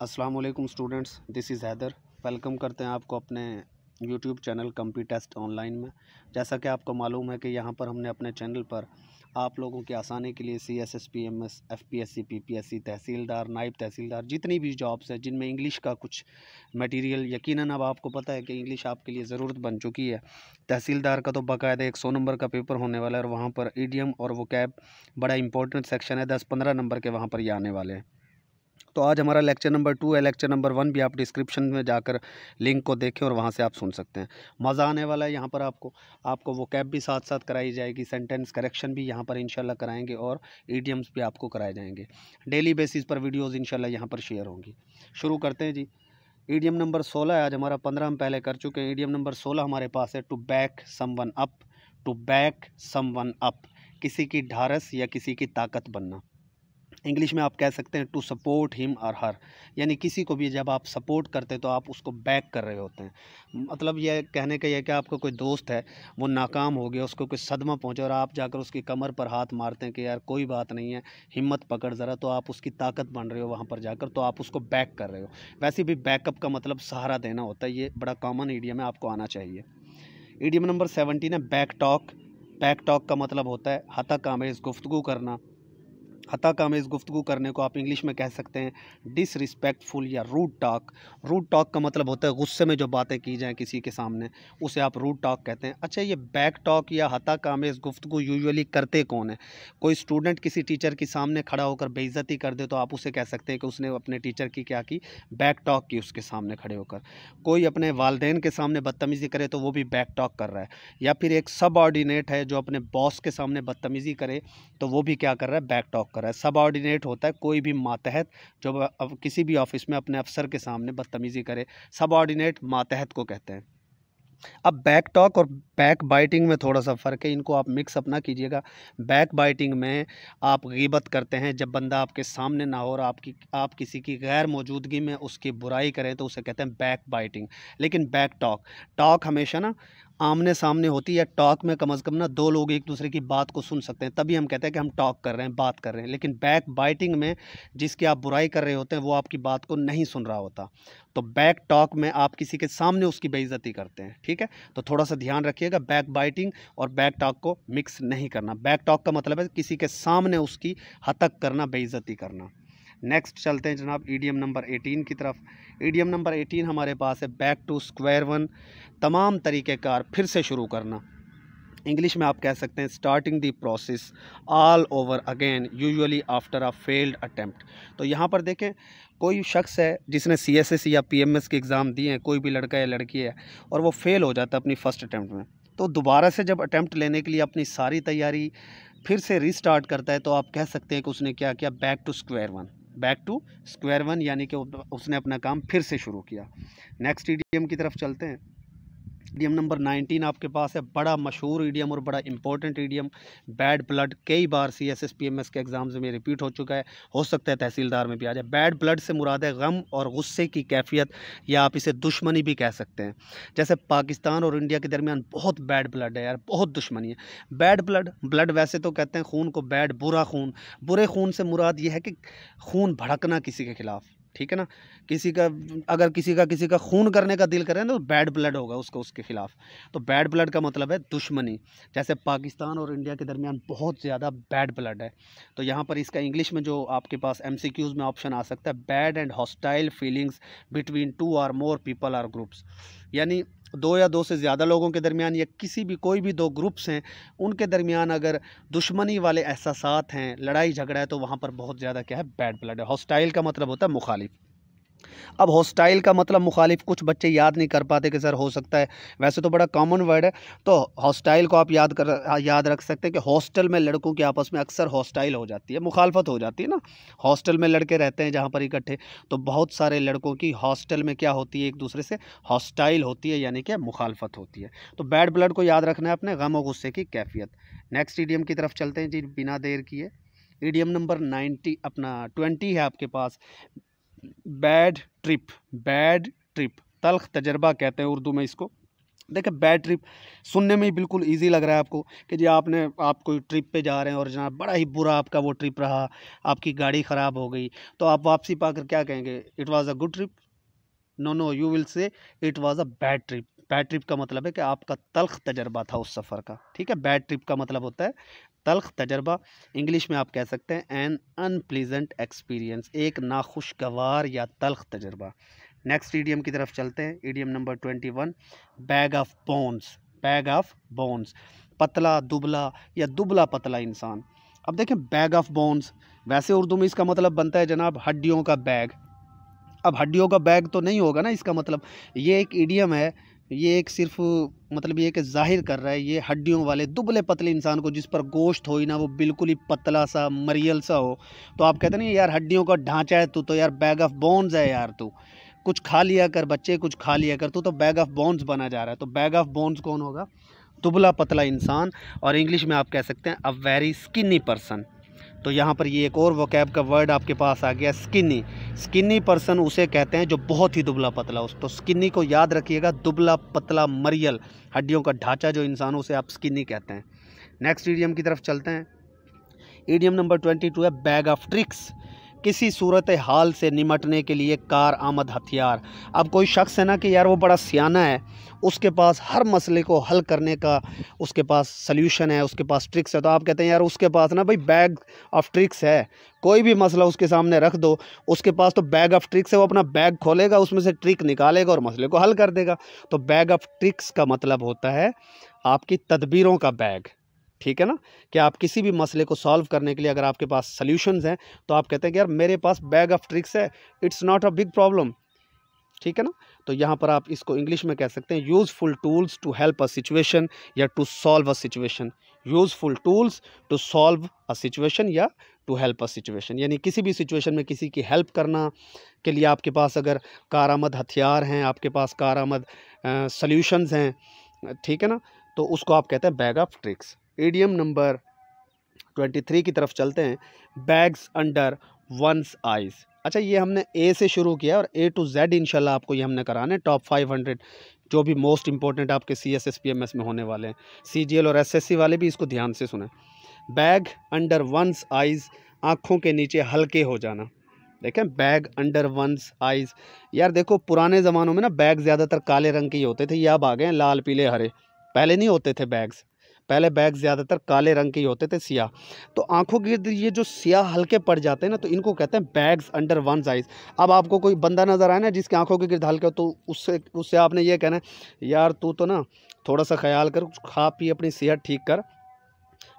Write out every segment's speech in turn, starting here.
अस्सलाम वालेकुम students, this is Haider. वेलकम करते हैं आपको अपने YouTube channel computer test online में। जैसा कि आपको मालूम है कि यहाँ पर हमने अपने चैनल पर आप लोगों की आसानी के लिए CSS PMS FPSC PPSC तहसीलदार नायब तहसीलदार जितनी भी जॉब्स हैं जिनमें इंग्लिश का कुछ मटेरियल, यकीनन अब आपको पता है कि इंग्लिश आपके लिए ज़रूरत बन चुकी है। तहसीलदार का तो बाकायदा 100 नंबर का पेपर होने वाला है और वहाँ पर ईडियम और वोकैब बड़ा इंपॉर्टेंट सेक्शन है। 10-15 नंबर के वहाँ पर ये आने वाले हैं। तो आज हमारा लेक्चर नंबर 2 है। लेक्चर नंबर 1 भी आप डिस्क्रिप्शन में जाकर लिंक को देखें और वहाँ से आप सुन सकते हैं। मज़ा आने वाला है यहाँ पर। आपको वोकैब भी साथ साथ कराई जाएगी, सेंटेंस करेक्शन भी यहाँ पर इंशाल्लाह कराएंगे और ईडियम्स भी आपको कराए जाएंगे। डेली बेसिस पर वीडियोज़ इंशाल्लाह यहाँ पर शेयर होंगी। शुरू करते हैं जी। ईडियम नंबर 16 है आज हमारा। 15 हम पहले कर चुके हैं। ईडियम नंबर 16 हमारे पास है to back someone up. To back someone up, किसी की ढारस या किसी की ताकत बनना। इंग्लिश में आप कह सकते हैं टू सपोर्ट हिम और हर, यानी किसी को भी जब आप सपोर्ट करते हैं तो आप उसको बैक कर रहे होते हैं। मतलब यह कहने का यह कि आपका कोई दोस्त है, वो नाकाम हो गया, उसको कोई सदमा पहुंचा और आप जाकर उसकी कमर पर हाथ मारते हैं कि यार कोई बात नहीं है, हिम्मत पकड़ ज़रा, तो आप उसकी ताकत बन रहे हो वहाँ पर जाकर, तो आप उसको बैक कर रहे हो। वैसे भी बैकअप का मतलब सहारा देना होता है। ये बड़ा कॉमन ईडियम है, आपको आना चाहिए। ईडियम नंबर 17 है बैक टॉक। बैक टॉक का मतलब होता है हतक आमेज़ गुफ्तगू करना। हतक आमेज़ गुफ्तगू करने को आप इंग्लिश में कह सकते हैं डिसरिस्पेक्टफुल या रूड टॉक। रूड टॉक का मतलब होता है गुस्से में जो बातें की जाएँ किसी के सामने, उसे आप रूड टॉक कहते हैं। अच्छा, ये बैक टॉक या हतक आमेज़ गुफ्तगू यूजुअली करते कौन है? कोई स्टूडेंट किसी टीचर के सामने खड़ा होकर बेइज्जती कर दे तो आप उसे कह सकते हैं कि उसने अपने टीचर की क्या की, बैक टॉक की उसके सामने खड़े होकर। कोई अपने वालिदैन के सामने बदतमीज़ी करे तो वो भी बैक टॉक कर रहा है। या फिर एक सबऑर्डिनेट है जो अपने बॉस के सामने बदतमीज़ी करे तो वो भी क्या कर रहा है, बैक टॉक कर रहा है। सबऑर्डिनेट होता है कोई भी मातहत जो अब किसी भी ऑफिस में अपने अफसर के सामने बदतमीज़ी करे, सबऑर्डिनेट मातहत को कहते हैं। अब बैक टॉक और बैक बाइटिंग में थोड़ा सा फ़र्क है, इनको आप मिक्स अप ना कीजिएगा। बैक बाइटिंग में आप गीबत करते हैं जब बंदा आपके सामने ना हो और आप किसी की गैर मौजूदगी में उसकी बुराई करें तो उसे कहते हैं बैक बाइटिंग। लेकिन बैक टॉक, टॉक हमेशा ना आमने सामने होती है। टॉक में कम से कम ना दो लोग एक दूसरे की बात को सुन सकते हैं, तभी हम कहते हैं कि हम टॉक कर रहे हैं, बात कर रहे हैं। लेकिन बैक बाइटिंग में जिसकी आप बुराई कर रहे होते हैं वो आपकी बात को नहीं सुन रहा होता। तो बैक टॉक में आप किसी के सामने उसकी बेइज्जती करते हैं, ठीक है। तो थोड़ा सा ध्यान रखिएगा, बैक बाइटिंग और बैक टॉक को मिक्स नहीं करना। बैक टॉक का मतलब है किसी के सामने उसकी हतक करना, बेइज्जती करना। नेक्स्ट चलते हैं जनाब ईडियम नंबर 18 की तरफ। ईडियम नंबर 18 हमारे पास है बैक टू स्क्वायर वन। तमाम तरीक़ेकार फिर से शुरू करना। इंग्लिश में आप कह सकते हैं starting the process all over again usually after a failed attempt. तो यहाँ पर देखें, कोई शख्स है जिसने CSS या PMS के एग्ज़ाम दिए हैं, कोई भी लड़का या लड़की है, और वो फेल हो जाता है अपनी फ़र्स्ट अटेम्प्ट में, तो दोबारा से जब अटेम्प्ट लेने के लिए अपनी सारी तैयारी फिर से रीस्टार्ट करता है तो आप कह सकते हैं कि उसने क्या किया, back to square one. Back to square one यानी कि उसने अपना काम फिर से शुरू किया। नेक्स्ट ईडियम की तरफ चलते हैं। ईडियम नंबर 19 आपके पास है, बड़ा मशहूर ईडियम और बड़ा इंपॉर्टेंट ईडियम, बैड ब्लड। कई बार CSS PMS के एग्जाम्स में रिपीट हो चुका है, हो सकता है तहसीलदार में भी आ जाए। बैड ब्लड से मुराद है गम और गुस्से की कैफियत, या आप इसे दुश्मनी भी कह सकते हैं। जैसे पाकिस्तान और इंडिया के दरमियान बहुत बैड ब्लड है यार, बहुत दुश्मनी है। बैड ब्लड, ब्लड वैसे तो कहते हैं खून को, बैड बुरा खून। बुरे खून से मुराद ये है कि खून भड़कना किसी के खिलाफ, ठीक है ना। अगर किसी का खून करने का दिल करे ना तो बैड ब्लड होगा उसको, उसके खिलाफ। तो बैड ब्लड का मतलब है दुश्मनी। जैसे पाकिस्तान और इंडिया के दरमियान बहुत ज़्यादा बैड ब्लड है, तो यहाँ पर इसका इंग्लिश में जो आपके पास MCQs में ऑप्शन आ सकता है, bad and hostile feelings between 2 और मोर पीपल और ग्रुप्स। यानी दो या दो से ज़्यादा लोगों के दरमियान या कोई भी दो ग्रुप्स हैं उनके दरमियान अगर दुश्मनी वाले एहसासात हैं, लड़ाई झगड़ा है, तो वहाँ पर बहुत ज़्यादा क्या है, बैड ब्लड है। हॉस्टाइल का मतलब होता है मुखालिफ। अब हॉस्टाइल का मतलब मुखालिफ कुछ बच्चे याद नहीं कर पाते कि सर हो सकता है, वैसे तो बड़ा कॉमन वर्ड है। तो हॉस्टाइल को आप याद रख सकते हैं कि हॉस्टल में लड़कों के आपस में अक्सर हॉस्टाइल हो जाती है, मुखालफत हो जाती है ना। हॉस्टल में लड़के रहते हैं जहाँ पर इकट्ठे, तो बहुत सारे लड़कों की हॉस्टल में क्या होती है, एक दूसरे से हॉस्टाइल होती है, यानी कि मुखालफत होती है। तो बैड ब्लड को याद रखना है अपने, गम और गुस्से की कैफियत। नेक्स्ट ईडियम की तरफ चलते हैं जी बिना देर किए। ईडियम नंबर 20 है आपके पास, बैड ट्रिप। बैड ट्रिप, तल्ख तजर्बा कहते हैं उर्दू में इसको। देखिए बैड ट्रिप सुनने में ही बिल्कुल इजी लग रहा है आपको कि जी आप कोई ट्रिप पे जा रहे हैं और जनाब बड़ा ही बुरा आपका वो ट्रिप रहा, आपकी गाड़ी ख़राब हो गई, तो आप वापसी पाकर क्या कहेंगे? It was a good trip? No no, you will say it was a bad trip. Bad trip का मतलब है कि आपका तल्ख तजर्बा था उस सफ़र का, ठीक है। बैड ट्रिप का मतलब होता है तल्ख तजर्बा। इंग्लिश में आप कह सकते हैं एन अनप्लीजेंट एक्सपीरियंस, एक नाखुशगवार या तल्ख तजर्बा। नेक्स्ट ईडियम की तरफ चलते हैं। Idiom number 21, bag of bones. Bag of bones, पतला दुबला या दुबला पतला इंसान। अब देखें बैग ऑफ बोन्स, वैसे उर्दू में इसका मतलब बनता है जनाब हड्डियों का बैग। अब हड्डियों का बैग तो नहीं होगा ना इसका मतलब, ये एक इडियम है, ये एक सिर्फ मतलब ये कि जाहिर कर रहा है ये हड्डियों वाले दुबले पतले इंसान को, जिस पर गोश्त हो ही ना, वो बिल्कुल ही पतला सा मरियल सा हो। तो आप कहते नहीं यार हड्डियों का ढांचा है तू तो यार बैग ऑफ बोन्स है यार, तू कुछ खा लिया कर बच्चे, कुछ खा लिया कर, तू तो बैग ऑफ बोन्स बना जा रहा है। तो बैग ऑफ बोन्स कौन होगा? दुबला पतला इंसान। और इंग्लिश में आप कह सकते हैं अ वेरी स्किनी पर्सन। तो यहाँ पर ये एक और वोकैब का वर्ड आपके पास आ गया, स्किनी। स्किनी पर्सन उसे कहते हैं जो बहुत ही दुबला पतला हो। तो स्किनी को याद रखिएगा, दुबला पतला मरियल, हड्डियों का ढांचा जो इंसान, उसे आप स्किनी कहते हैं। नेक्स्ट ईडियम की तरफ चलते हैं। ईडियम नंबर 22 है बैग ऑफ ट्रिक्स। किसी सूरत हाल से निमटने के लिए कार आमद हथियार। अब कोई शख्स है ना कि यार वो बड़ा सियाना है, उसके पास हर मसले को हल करने का उसके पास सल्यूशन है, उसके पास ट्रिक्स है, तो आप कहते हैं यार उसके पास ना भाई बैग ऑफ ट्रिक्स है। कोई भी मसला उसके सामने रख दो, उसके पास तो बैग ऑफ ट्रिक्स है, वो अपना बैग खोलेगा, उसमें से ट्रिक निकालेगा और मसले को हल कर देगा। तो बैग ऑफ ट्रिक्स का मतलब होता है आपकी तदबीरों का बैग, ठीक है ना। कि आप किसी भी मसले को सॉल्व करने के लिए अगर आपके पास सॉल्यूशंस हैं तो आप कहते हैं कि यार मेरे पास बैग ऑफ ट्रिक्स है, it's not a big problem, ठीक है ना। तो यहाँ पर आप इसको इंग्लिश में कह सकते हैं useful tools to help a situation या to solve a situation. Useful tools to solve a situation या टू हेल्प अ सिचुएशन, यानी किसी भी सिचुएशन में किसी की हेल्प करना के लिए आपके पास अगर कारआमद हथियार हैं, आपके पास कारआमद सॉल्यूशंस हैं, ठीक है ना, तो उसको आप कहते हैं bag of tricks. Idiom number 23 की तरफ चलते हैं, बैग्स अंडर वंस आइज़। अच्छा, ये हमने ए से शुरू किया और ए टू जेड इंशाल्लाह आपको ये हमने कराने टॉप 500 जो भी मोस्ट इंपॉर्टेंट आपके CSS-PMS में होने वाले हैं। CGL और SSC वाले भी इसको ध्यान से सुने। बैग अंडर वंस आइज़, आँखों के नीचे हल्के हो जाना। देखें बैग अंडर वंस आइज़, यार देखो पुराने ज़मानों में ना बैग ज़्यादातर काले रंग के ही होते थे, ये अब आ गए हैं लाल पीले हरे। पहले नहीं होते थे बैग्स, पहले बैग ज़्यादातर काले रंग के ही होते थे, सियाह। तो आँखों के गिर्द ये जो सियाह हल्के पड़ जाते हैं ना, तो इनको कहते हैं बैग्स अंडर वंस आइज़। अब आपको कोई बंदा नज़र आए ना जिसकी आँखों के गिर्द हल्के हो, तो उससे उससे आपने ये कहना है यार तू तो ना थोड़ा सा ख्याल कर, खा पी, अपनी सेहत ठीक कर।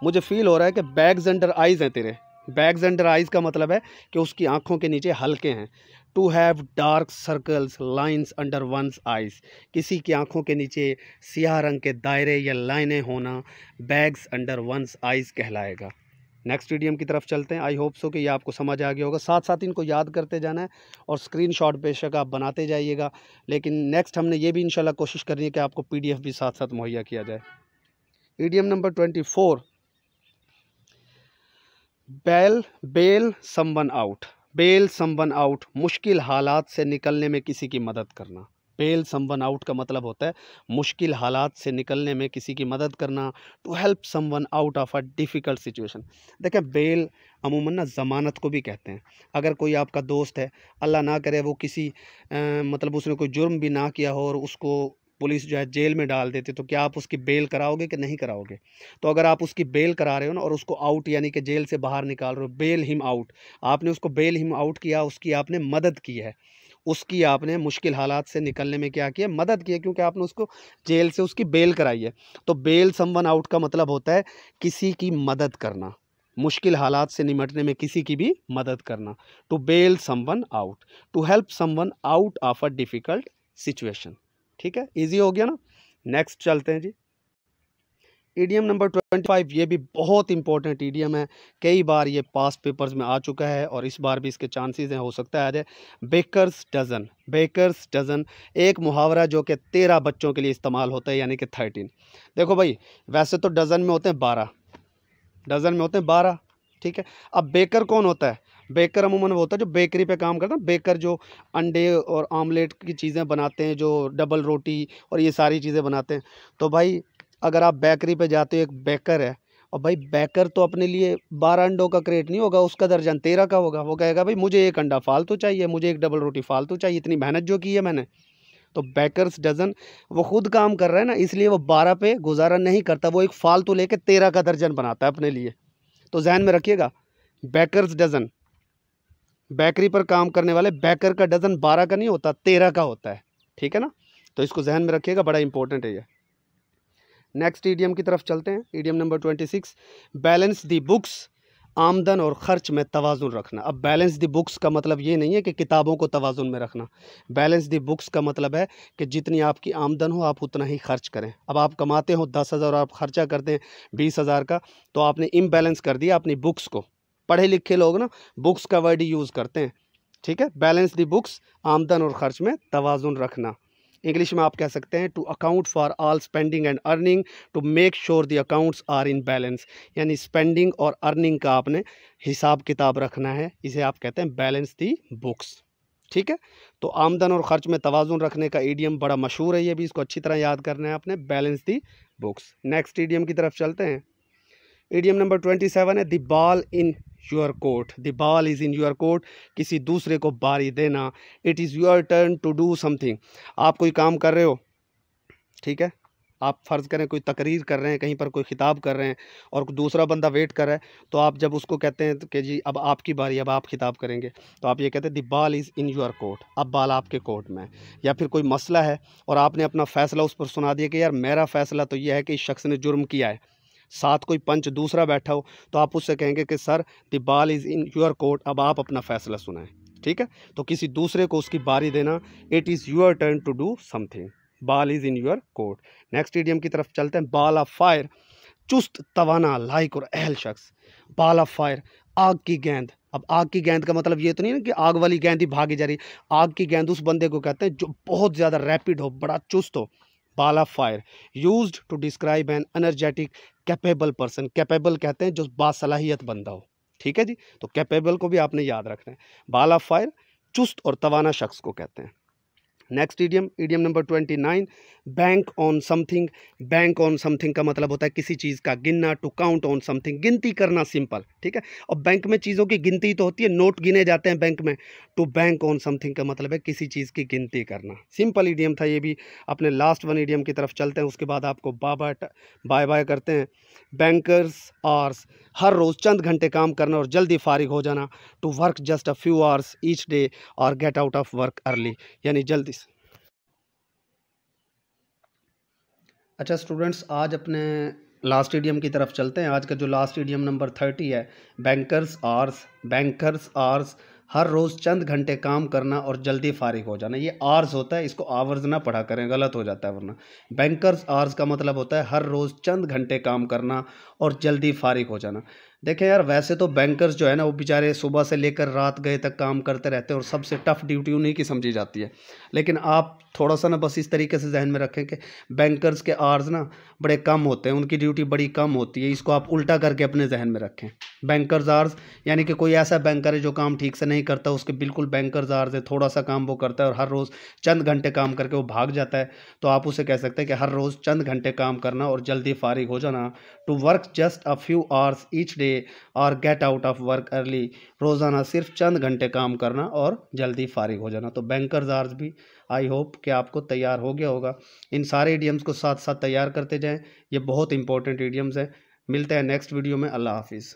मुझे फील हो रहा है कि बैग्स अंडर आइज़ हैं तेरे। बैग्स अंडर आइज़ का मतलब है कि उसकी आँखों के नीचे हल्के हैं। To have dark circles lines under one's eyes, किसी की आँखों के नीचे सियाह रंग के दायरे या लाइनें होना बैग्स अंडर वंस आइज़ कहलाएगा। नेक्स्ट ईडियम की तरफ चलते हैं। आई होप सो कि ये आपको समझ आ गया होगा, साथ साथ इनको याद करते जाना है और स्क्रीनशॉट बेशक आप बनाते जाइएगा, लेकिन नेक्स्ट हमने ये भी इंशाल्लाह कोशिश करनी है कि आपको PDF भी साथ साथ मुहैया किया जाए। Idiom number 24, bail someone out. Bail someone out, मुश्किल हालात से निकलने में किसी की मदद करना। बेल समवन आउट का मतलब होता है मुश्किल हालात से निकलने में किसी की मदद करना, to help someone out of a difficult situation. देखें बेल अमूमन ना ज़मानत को भी कहते हैं। अगर कोई आपका दोस्त है, अल्लाह ना करे वो किसी मतलब उसने कोई जुर्म भी ना किया हो और उसको पुलिस जो है जेल में डाल देते, तो क्या आप उसकी बेल कराओगे कि नहीं कराओगे? तो अगर आप उसकी बेल करा रहे हो ना और उसको आउट यानी कि जेल से बाहर निकाल रहे हो, बेल हिम आउट, आपने उसको बेल हिम आउट किया, उसकी आपने मदद की है, उसकी आपने मुश्किल हालात से निकलने में क्या किया, मदद की है, क्योंकि आपने उसको जेल से उसकी बेल कराई है। तो बेल समवन आउट का मतलब होता है किसी की मदद करना, मुश्किल हालात से निमटने में किसी की भी मदद करना। To bail someone out, to help someone out of a difficult situation. ठीक है, ईजी हो गया ना। नेक्स्ट चलते हैं जी। ईडियम नंबर 25, ये भी बहुत इंपॉर्टेंट ईडियम है, कई बार ये पास्ट पेपर्स में आ चुका है और इस बार भी इसके चांसेस हैं, हो सकता है आ जाए। Bakers dozen. बेकर्स डजन एक मुहावरा जो कि 13 बच्चों के लिए इस्तेमाल होता है, यानी कि 13। देखो भाई, वैसे तो डज़न में होते हैं 12, डज़न में होते हैं 12, ठीक है। अब बेकर कौन होता है? बेकर अमूमन वो होता है जो बेकरी पे काम करता है, बेकर जो अंडे और आमलेट की चीज़ें बनाते हैं, जो डबल रोटी और ये सारी चीज़ें बनाते हैं। तो भाई अगर आप बेकरी पे जाते हो, एक बेकर है, और भाई बेकर तो अपने लिए 12 अंडों का क्रेट नहीं होगा, उसका दर्जन 13 का होगा। वो कहेगा भाई मुझे 1 अंडा फालतू चाहिए, मुझे 1 डबल रोटी फालतू चाहिए, इतनी मेहनत जो की है मैंने। तो बेकर्स डजन, वो खुद काम कर रहा है ना, इसलिए वो 12 पे गुजारा नहीं करता, वो एक फालतू लेके 13 का दर्जन बनाता है अपने लिए। तो जहन में रखिएगा, बेकर्स डजन, बेकरी पर काम करने वाले बेकर का डजन 12 का नहीं होता, 13 का होता है। ठीक है ना, तो इसको जहन में रखिएगा, बड़ा इंपॉर्टेंट है ये। नेक्स्ट ईडियम की तरफ चलते हैं। Idiom number 26, balance the books, आमदन और खर्च में तवाज़ुन रखना। अब बैलेंस दी बुक्स का मतलब ये नहीं है कि किताबों को तवाज़ुन में रखना। बैलेंस दी बुक्स का मतलब है कि जितनी आपकी आमदन हो आप उतना ही खर्च करें। अब आप कमाते हो 10,000 और आप खर्चा करते हैं 20,000 का, तो आपने इम्बैलेंस कर दिया अपनी बुक्स को। पढ़े लिखे लोग ना बुक्स का वर्ड यूज़ करते हैं। ठीक है, बैलेंस दी बुक्स, आमदन और खर्च में तवाज़ुन रखना। इंग्लिश में आप कह सकते हैं to account for all spending and earning to make sure the accounts are in balance. यानी स्पेंडिंग और अर्निंग का आपने हिसाब किताब रखना है, इसे आप कहते हैं बैलेंस दी बुक्स। ठीक है, तो आमदन और खर्च में तवाज़ुन रखने का ईडियम बड़ा मशहूर है, ये भी इसको अच्छी तरह याद करना है आपने, balance the books. Next idiom की तरफ चलते हैं। ईडियम नंबर 27 है the ball in your court. The ball is in your court, किसी दूसरे को बारी देना। It is your turn to do something. आप कोई काम कर रहे हो, ठीक है, आप फ़र्ज़ करें कोई तकरीर कर रहे हैं, कहीं पर कोई खिताब कर रहे हैं और दूसरा बंदा वेट कर रहा है, तो आप जब उसको कहते हैं कि जी अब आपकी बारी, अब आप खिताब करेंगे, तो आप ये कहते हैं the ball is in your court, अब बॉल आपके कोर्ट में है। या फिर कोई मसला है और आपने अपना फ़ैसला उस पर सुना दिया कि यार मेरा फ़ैसला तो ये है कि इस शख्स ने जुर्म किया है, साथ कोई पंच दूसरा बैठा हो, तो आप उससे कहेंगे कि sir the ball is in your court, अब आप अपना फ़ैसला सुनाएं। ठीक है, तो किसी दूसरे को उसकी बारी देना, it is your turn to do something, ball is in your court. Next idiom की तरफ चलते हैं। बॉल ऑफ फायर, चुस्त तवाना लाइक और अहल शख्स। बॉल ऑफ फायर, आग की गेंद। अब आग की गेंद का मतलब ये तो नहीं है कि आग वाली गेंद ही भागी जा रही, आग की गेंद उस बंदे को कहते हैं जो बहुत ज़्यादा रैपिड हो, बड़ा चुस्त हो। Ball of fire used to describe an energetic capable person. Capable कहते हैं जो बासलाहियत बंदा हो। ठीक है जी, तो कैपेबल को भी आपने याद रखना है। बॉल ऑफ फायर चुस्त और तवाना शख्स को कहते हैं। Next idiom, idiom number 29, bank on something. Bank on something का मतलब होता है किसी चीज़ का गिनना, टू काउंट ऑन समथिंग, गिनती करना, सिंपल। ठीक है, और बैंक में चीज़ों की गिनती तो होती है, नोट गिने जाते हैं बैंक में। टू बैंक ऑन समथिंग का मतलब है किसी चीज़ की गिनती करना। सिंपल ईडियम था ये भी। अपने लास्ट वन ईडियम की तरफ चलते हैं, उसके बाद आपको बाय बाय करते हैं। बैंकर्स आवर्स, हर रोज़ चंद घंटे काम करना और जल्दी फारिग हो जाना। To work just a few hours each day और get out of work early, यानी जल्दी। अच्छा स्टूडेंट्स, आज अपने लास्ट ईडियम की तरफ चलते हैं। आज का जो लास्ट ईडियम नंबर 30 है, बैंकर्स आवर्स। बैंकर्स आवर्स, हर रोज़ चंद घंटे काम करना और जल्दी फारिग हो जाना। ये आवर्स होता है, इसको आवर्स ना पढ़ा करें, गलत हो जाता है वरना। बैंकर्स आवर्स का मतलब होता है हर रोज़ चंद घंटे काम करना और जल्दी फारिग हो जाना। देखें यार, वैसे तो बैंकर्स जो है ना वो बेचारे सुबह से लेकर रात गए तक काम करते रहते हैं और सबसे टफ ड्यूटी उन्हीं की समझी जाती है। लेकिन आप थोड़ा सा ना बस इस तरीके से जहन में रखें कि बैंकर्स के आवर्स ना बड़े कम होते हैं, उनकी ड्यूटी बड़ी कम होती है। इसको आप उल्टा करके अपने जहन में रखें। बैंकर्स आवर्स यानी कि कोई ऐसा बैंकर है जो काम ठीक से नहीं करता, उसके बिल्कुल बैंकर्स आवर्स है, थोड़ा सा काम वो करता है और हर रोज़ चंद घंटे काम करके वो भाग जाता है, तो आप उसे कह सकते हैं कि हर रोज़ चंद घंटे काम करना और जल्दी फारिग हो जाना। To work just a few hours each day और get out of work early, रोज़ाना सिर्फ चंद घंटे काम करना और जल्दी फारिग हो जाना। तो बैंकर्स आवर्स भी आई होप कि आपको तैयार हो गया होगा। इन सारे इडियम्स को साथ साथ तैयार करते जाएं, ये बहुत इंपॉर्टेंट इडियम्स हैं। मिलते हैं नेक्स्ट वीडियो में। अल्लाह हाफिज़।